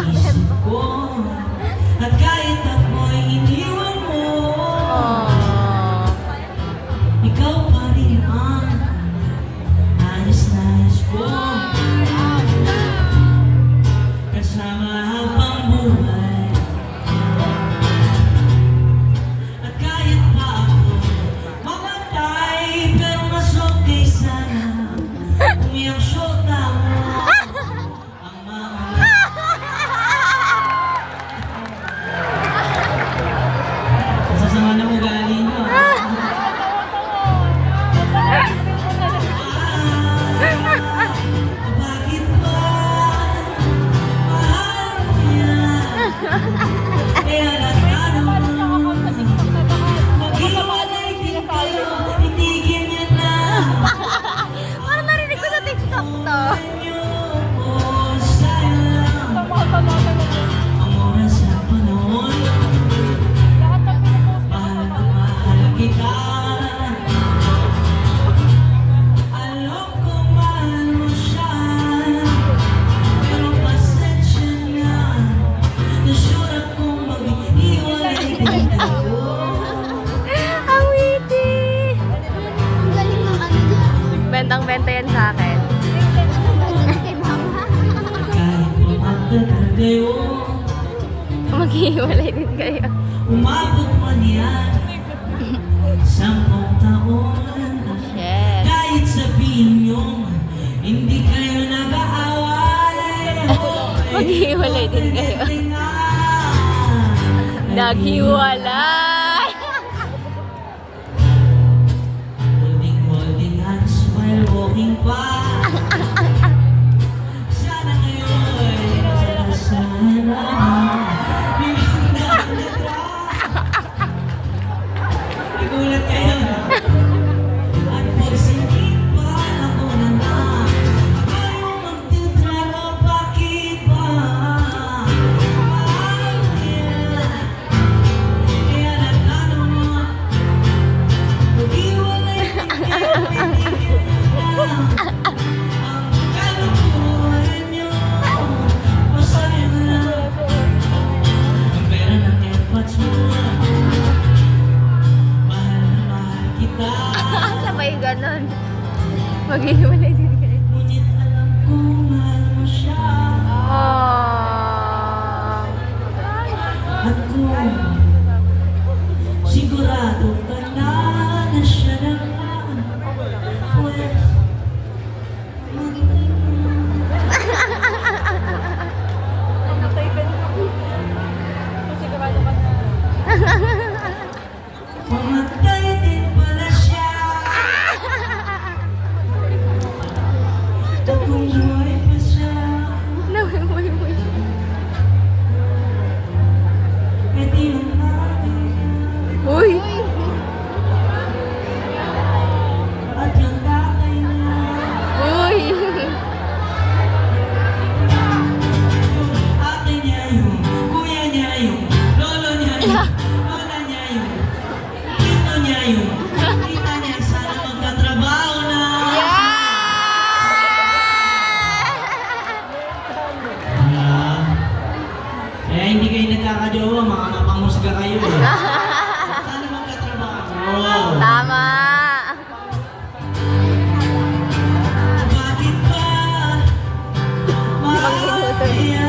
iniisip ko. At kahit ako'y iniwan mo, ikaw pa rin ang nais-nais ko. Kasama habang buhay. At kahit pa ako mamatay, pero mas okay sana kung iyang syota mo ang mga sasama na mo galing nyo. Bakit ba mahal mo yan? Kaya nagtanong, maghiwalay din kayo, hindi ganyan na. Parang narinig ko sa TikTok to. Oh, sayang ang oras at panahon. Mahal na mahal kita. Alam ko mahal mo siya, pero pasensya na. Nasure akong maghiwalay din tayo. Ang witty! Ang galing ng ano dyan. Bentang-benta yan sa akin. Galing kay mama. Kahit matagal kayo, Maghihiwalay din kayo. umabot man yan 10 taon. Shit. Kahit sabihin nyo, hindi kayo nag-aaway. Maghihiwalay din kayo. Naghiwalay! Holding hands while walking pa. Sana ngayon, sana. Nagulat kayo. At pagsingin pa ako na na. Ayaw magtitrago, bakit ba? Mahal mo yan. Kaya nagtanong mo, mag-iwalay din kayo, hindi ganyan na. Ang kalukuhan nyo, masaya na. Ang pera ng airpods mo, mahal na mahal kita. Sabay ganon. Maghihiwalay din kayo. Ngunit alam kong mahal mo siya. Aww. At kung sigurado ka na na siya na nga, pues mamatay din pala siya. At kung buhay pa siya, Nawiwiwi. pwede yung natin. Uy! At yung tatay niya, Uy! yung ate niya, yung kuya niya, yung lolo niya, yung lola niya, yung tito niya, yung tita niya, sana magkatrabaho na. Kaya hindi kayo nagkakajowa, mga napanghusga kayo eh. Sana magkatrabaho. Tama! Bakit ba mahal Pag-inuto. niya?